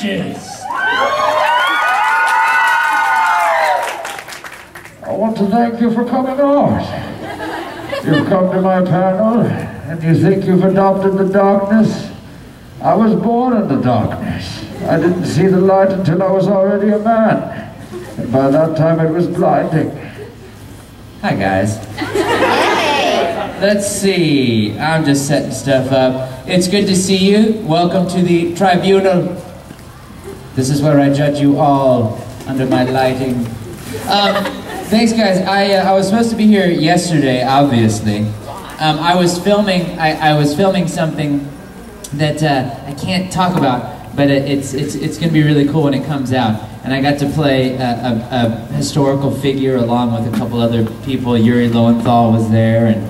Bridges. I want to thank you for coming out. You've come to my panel, and you think you've adopted the darkness. I was born in the darkness. I didn't see the light until I was already a man. And by that time it was blinding. Hi guys. Let's see, I'm just setting stuff up. It's good to see you. Welcome to the tribunal. This is where I judge you all under my lighting. Thanks guys, I was supposed to be here yesterday, obviously. I was filming something that I can't talk about, but it's gonna be really cool when it comes out. And I got to play a historical figure along with a couple other people. Yuri Lowenthal was there, and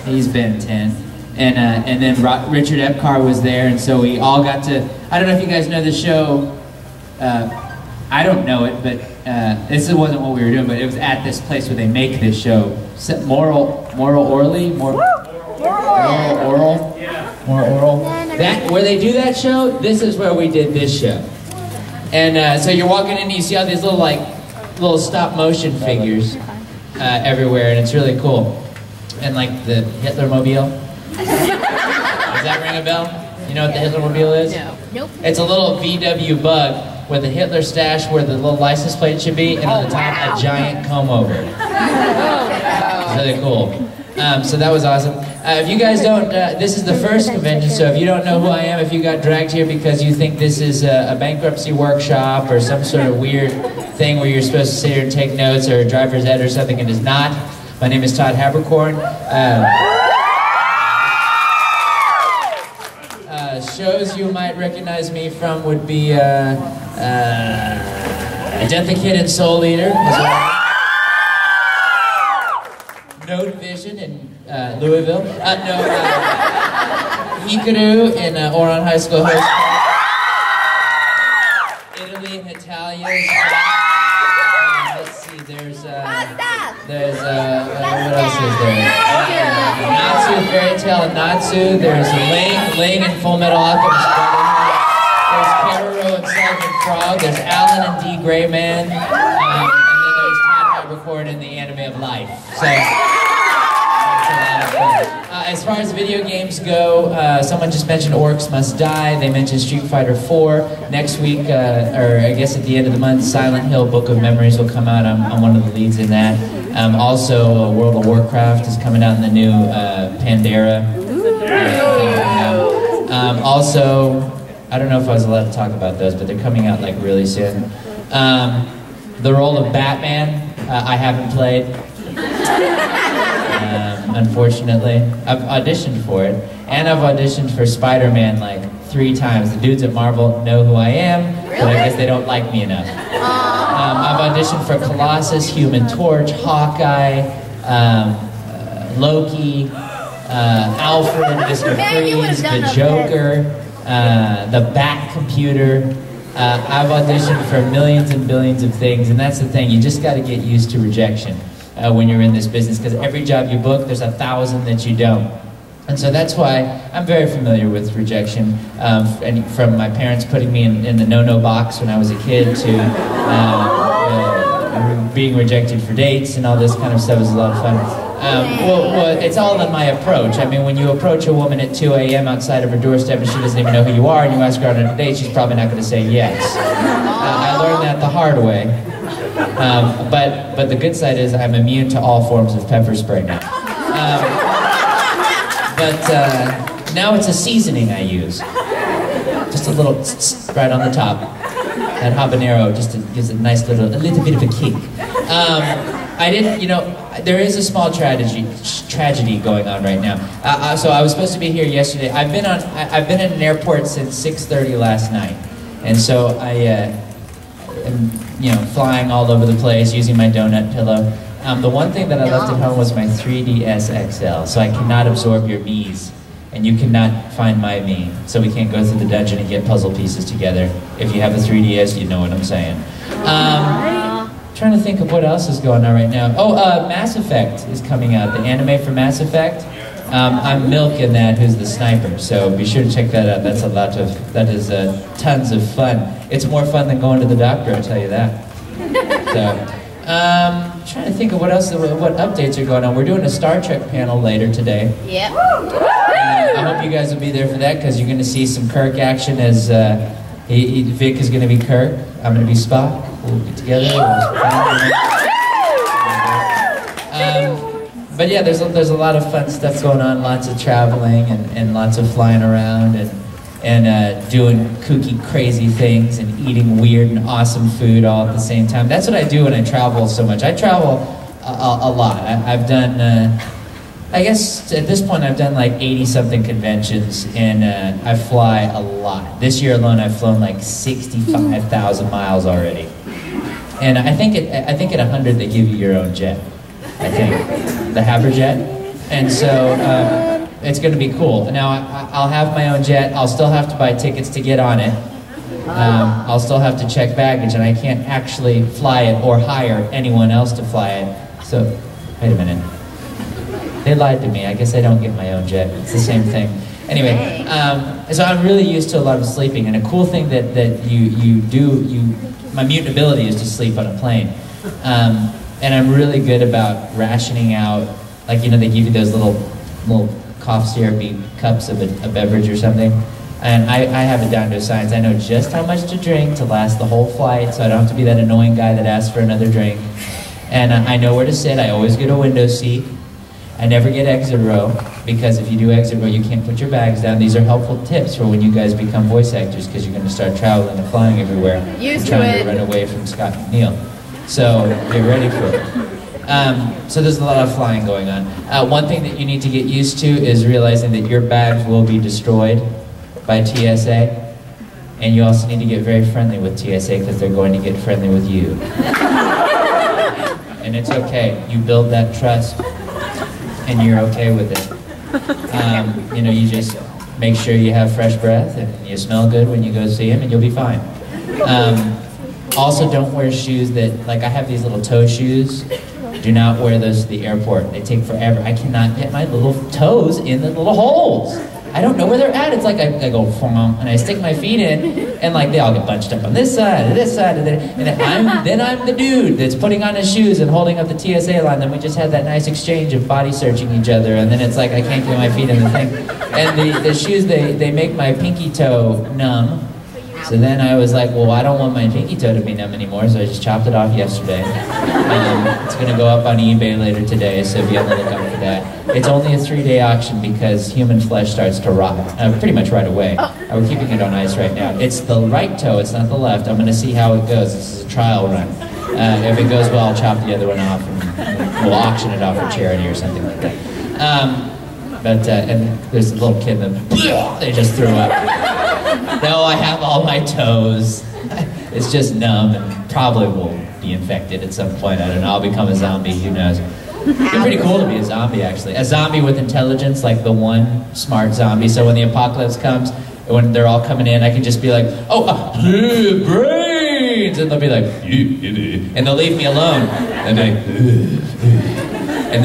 he's Ben 10. And then Richard Epcar was there, and so we all got to, I don't know if you guys know the show, I don't know it, but this wasn't what we were doing, but it was at this place where they make this show. Moral Orally? More Oral? That, where they do that show, this is where we did this show. And so you're walking in and you see all these little stop motion figures everywhere, and it's really cool. And like the Hitler-mobile. Does that ring a bell? You know what the Hitler-mobile is? No. Nope. It's a little VW bug with a Hitler stash where the little license plate should be, and on the top a giant comb over. It's really cool. So that was awesome. If you guys don't, this is the first convention, so if you don't know who I am, if you got dragged here because you think this is a bankruptcy workshop or some sort of weird thing where you're supposed to sit here and take notes or a driver's ed or something, it is not. My name is Todd Haberkorn. Shows you might recognize me from would be Death the Kid and Soul Eater as well. Note Vision in Louisville. Hikaru in Oran High School Host Club. Italy and Italia. Let's see, there's what else is there? Natsu, Fairy Tale and Natsu. There's Ling and Full Metal Alchemist Brotherhood. There's Keroro and Sergeant Frog. There's Alan and D. Greyman. And then there's Todd Haberkorn in the Anime of Life. So. As far as video games go, someone just mentioned Orcs Must Die. They mentioned Street Fighter 4. Next week, or I guess at the end of the month, Silent Hill Book of Memories will come out. I'm one of the leads in that. Also, World of Warcraft is coming out in the new Pandera. Also, I don't know if I was allowed to talk about those, but they're coming out like really soon. The role of Batman, I haven't played. Unfortunately. I've auditioned for it, and I've auditioned for Spider-Man like 3 times. The dudes at Marvel know who I am, but I guess they don't like me enough. I've auditioned for Colossus, Human Torch, Hawkeye, Loki, Alfred, Mr. Freeze, the Joker, the Bat Computer. I've auditioned for millions and billions of things, and that's the thing, you just got to get used to rejection. When you're in this business, because every job you book, there's 1,000 that you don't. And so that's why I'm very familiar with rejection, and from my parents putting me in the no-no box when I was a kid to being rejected for dates and all this kind of stuff is a lot of fun. Well, it's all in my approach. I mean, when you approach a woman at 2 a.m. outside of her doorstep and she doesn't even know who you are and you ask her out on a date, she's probably not going to say yes. I learned that the hard way. But the good side is I'm immune to all forms of pepper spray now. Now it's a seasoning I use. Just a little right on the top. That habanero just gives a nice a little bit of a kick. I didn't, you know, there is a small tragedy going on right now. So I was supposed to be here yesterday. I've been in an airport since 6:30 last night, and so I am, you know, flying all over the place using my donut pillow. The one thing that I left at home was my 3DS XL, so I cannot absorb your me's, and you cannot find my me, so we can't go through the dungeon and get puzzle pieces together. If you have a 3DS, you know what I'm saying. Trying to think of what else is going on right now. Oh, Mass Effect is coming out, the anime for Mass Effect. I'm Milk in that, who's the sniper, so be sure to check that out. That is tons of fun. It's more fun than going to the doctor, I'll tell you that. So, trying to think of what updates are going on. We're doing a Star Trek panel later today. Yep. I hope you guys will be there for that, because you're going to see some Kirk action as Vic is going to be Kirk. I'm going to be Spock. We'll get together. But yeah, there's a lot of fun stuff going on, lots of traveling and lots of flying around and doing kooky, crazy things and eating weird and awesome food all at the same time. That's what I do when I travel so much. I travel a lot. I've done, I guess at this point I've done like 80-something conventions, and I fly a lot. This year alone I've flown like 65,000 miles already. And I think at 100 they give you your own jet. I think, the Haberjet, and so it's going to be cool. Now I'll have my own jet. I'll still have to buy tickets to get on it. I'll still have to check baggage, and I can't actually fly it or hire anyone else to fly it. So, wait a minute. They lied to me. I guess I don't get my own jet. It's the same thing. Anyway, so I'm really used to a lot of sleeping, and a cool thing that you do, my mutant ability is to sleep on a plane. And I'm really good about rationing out, like, you know, they give you those little cough syrupy cups of a beverage or something. And I have it down to a science. I know just how much to drink to last the whole flight, so I don't have to be that annoying guy that asks for another drink. And I know where to sit. I always get a window seat. I never get exit row, because if you do exit row, you can't put your bags down. These are helpful tips for when you guys become voice actors, because you're going to start traveling and flying everywhere. Used and trying to to run away from Scott McNeil. So get ready for it. So there's a lot of flying going on. One thing that you need to get used to is realizing that your bags will be destroyed by TSA, and you also need to get very friendly with TSA, because they're going to get friendly with you. And it's okay. You build that trust, and you're okay with it. You know, you just make sure you have fresh breath and you smell good when you go see him, and you'll be fine. Also, don't wear shoes that, like, I have these little toe shoes. Do not wear those to the airport. They take forever. I cannot get my little toes in the little holes. I don't know where they're at. It's like I go, and I stick my feet in, and like they all get bunched up on this side, and then I'm the dude that's putting on his shoes and holding up the TSA line. Then we just had that nice exchange of body searching each other, and then it's like I can't get my feet in the thing. And the shoes, they make my pinky toe numb. So then I was like, well, I don't want my pinky toe to be numb anymore, so I just chopped it off yesterday. It's going to go up on eBay later today, so be on the lookout for that. It's only a 3-day auction because human flesh starts to rot, pretty much right away. We're keeping it on ice right now. It's the right toe, it's not the left. I'm going to see how it goes. This is a trial run. If it goes well, I'll chop the other one off, and we'll auction it off for charity or something like that. And there's a little kid that they just threw up. No, I have all my toes. It's just numb and probably will be infected at some point. I don't know. I'll become a zombie. Who knows? It'd be pretty cool to be a zombie, actually. A zombie with intelligence, like the one smart zombie. So when the apocalypse comes, when they're all coming in, I can just be like, oh, brains! And they'll be like, and they'll leave me alone. And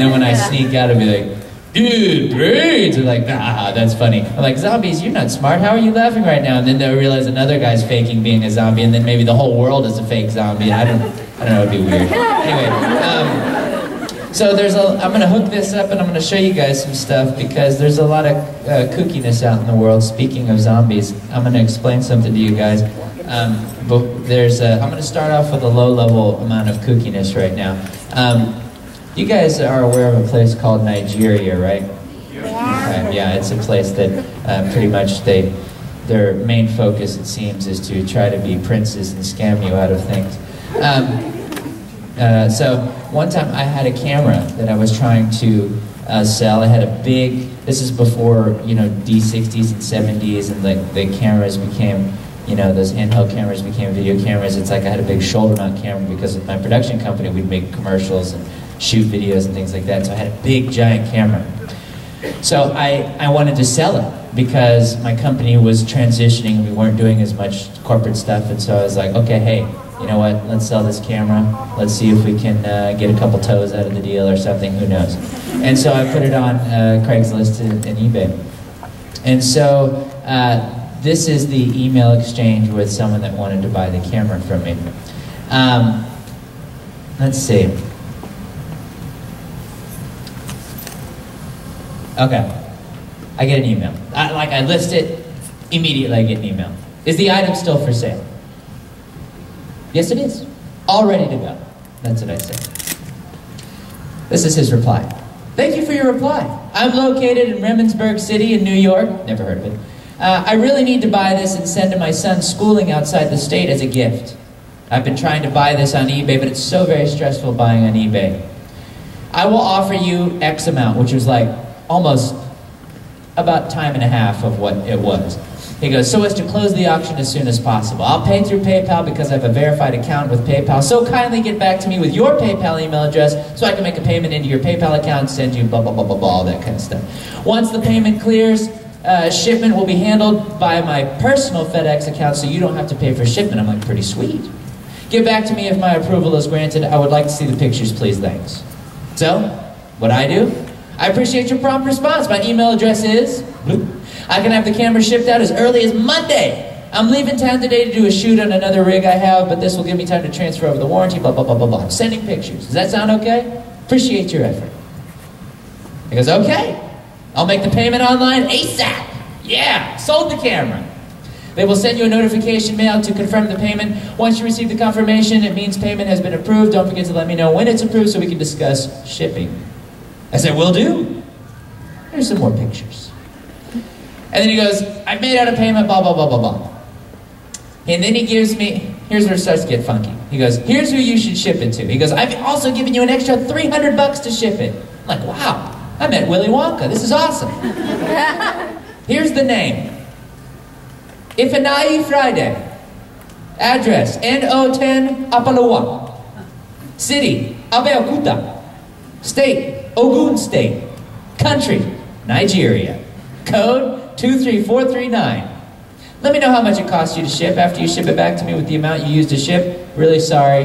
then when I sneak out, I'll be like, dude, brains! They're like, nah, that's funny. I'm like, zombies, you're not smart. How are you laughing right now? And then they'll realize another guy's faking being a zombie, and then maybe the whole world is a fake zombie. I don't know, it'd be weird. Anyway, so I'm going to hook this up, and I'm going to show you guys some stuff, because there's a lot of kookiness out in the world. Speaking of zombies, I'm going to explain something to you guys. But I'm going to start off with a low-level amount of kookiness right now. You guys are aware of a place called Nigeria, right? Yeah. Yeah, it's a place that pretty much their main focus, it seems, is to try to be princes and scam you out of things. So one time I had a camera that I was trying to sell. I had a big, this is before, you know, D60s and 70s, and the cameras became, you know, those handheld cameras became video cameras. It's like I had a big shoulder mount camera, because with my production company, we'd make commercials and shoot videos and things like that. So I had a big, giant camera. So I wanted to sell it, because my company was transitioning. We weren't doing as much corporate stuff. And so I was like, okay, hey, you know what? Let's sell this camera. Let's see if we can get a couple toes out of the deal or something. Who knows? And so I put it on Craigslist and eBay. And so this is the email exchange with someone that wanted to buy the camera from me. Let's see. Okay, I get an email. I list it, immediately I get an email. Is the item still for sale? Yes, it is. All ready to go. That's what I said. This is his reply. Thank you for your reply. I'm located in Remensburg City in New York. Never heard of it. I really need to buy this and send to my son schooling outside the state as a gift. I've been trying to buy this on eBay, but it's so very stressful buying on eBay. I will offer you X amount, which was like almost about time and a half of what it was. He goes, so as to close the auction as soon as possible. I'll pay through PayPal because I have a verified account with PayPal. So kindly get back to me with your PayPal email address so I can make a payment into your PayPal account, send you blah, blah, blah, blah, blah, all that kind of stuff. Once the payment clears, shipment will be handled by my personal FedEx account so you don't have to pay for shipment. I'm like, pretty sweet. Get back to me if my approval is granted. I would like to see the pictures, please, thanks. So, what I do? I appreciate your prompt response. My email address is... I can have the camera shipped out as early as Monday. I'm leaving town today to do a shoot on another rig I have, but this will give me time to transfer over the warranty, blah, blah, blah, blah, blah. I'm sending pictures. Does that sound okay? Appreciate your effort. He goes, okay. I'll make the payment online ASAP. Yeah, sold the camera. They will send you a notification mail to confirm the payment. Once you receive the confirmation, it means payment has been approved. Don't forget to let me know when it's approved so we can discuss shipping. I said, will do. Here's some more pictures. And then he goes, I've made out a payment, blah, blah, blah, blah, blah. And then he gives me, here's where it starts to get funky. He goes, here's who you should ship it to. He goes, I've also given you an extra $300 to ship it. I'm like, wow, I met Willy Wonka. This is awesome. Here's the name. Ifanayi Friday. Address, NO10 Apalawa. City, Abeokuta. State, Ogun State. Country, Nigeria. Code 23439. Let me know how much it costs you to ship. After you ship it back to me with the amount you used to ship, really sorry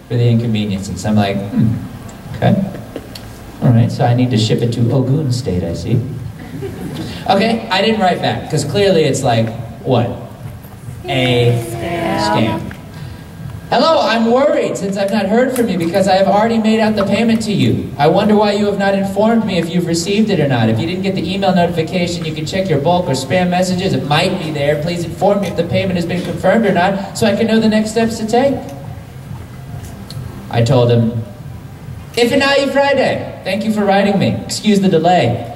for the inconveniences. I'm like, okay. All right, so I need to ship it to Ogun State, I see. Okay, I didn't write back, because clearly it's like, what? A scam. Hello, I'm worried since I've not heard from you because I have already made out the payment to you. I wonder why you have not informed me if you've received it or not. If you didn't get the email notification, you can check your bulk or spam messages. It might be there. Please inform me if the payment has been confirmed or not so I can know the next steps to take. I told him, Ifanayi Friday, thank you for writing me. Excuse the delay.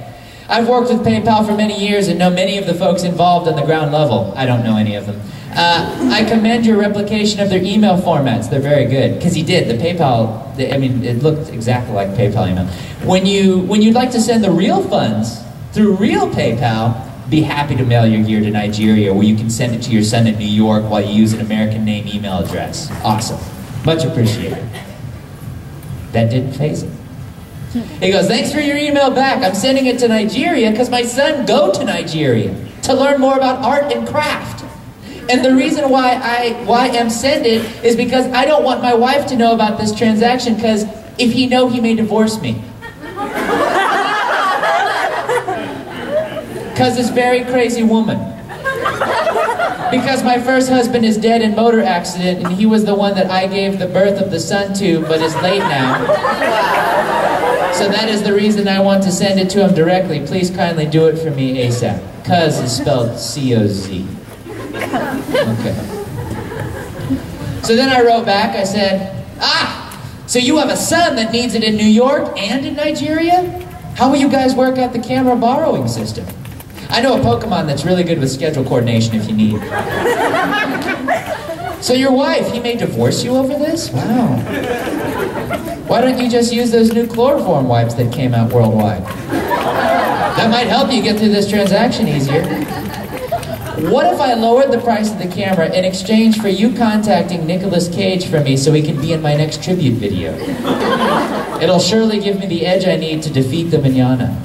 I've worked with PayPal for many years and know many of the folks involved on the ground level. I don't know any of them. I commend your replication of their email formats. They're very good. Because he did. The PayPal, I mean, it looked exactly like PayPal email. When you'd like to send the real funds through real PayPal, be happy to mail your gear to Nigeria where you can send it to your son in New York while you use an American name email address. Awesome. Much appreciated. That didn't faze him. He goes, thanks for your email back. I'm sending it to Nigeria because my son go to Nigeria to learn more about art and craft. And the reason why I'm send it is because I don't want my wife to know about this transaction because if he know, he may divorce me. Because this very crazy woman. Because my first husband is dead in motor accident and he was the one that I gave the birth of the son to but is late now. So that is the reason I want to send it to him directly. Please kindly do it for me ASAP. Cuz is spelled C-O-Z. Okay. So then I wrote back, I said, so you have a son that needs it in New York and in Nigeria? How will you guys work out the camera borrowing system? I know a Pokemon that's really good with schedule coordination if you need. So your wife, he may divorce you over this? Wow. Why don't you just use those new chloroform wipes that came out worldwide? That might help you get through this transaction easier. What if I lowered the price of the camera in exchange for you contacting Nicolas Cage for me so he can be in my next tribute video? It'll surely give me the edge I need to defeat the manana.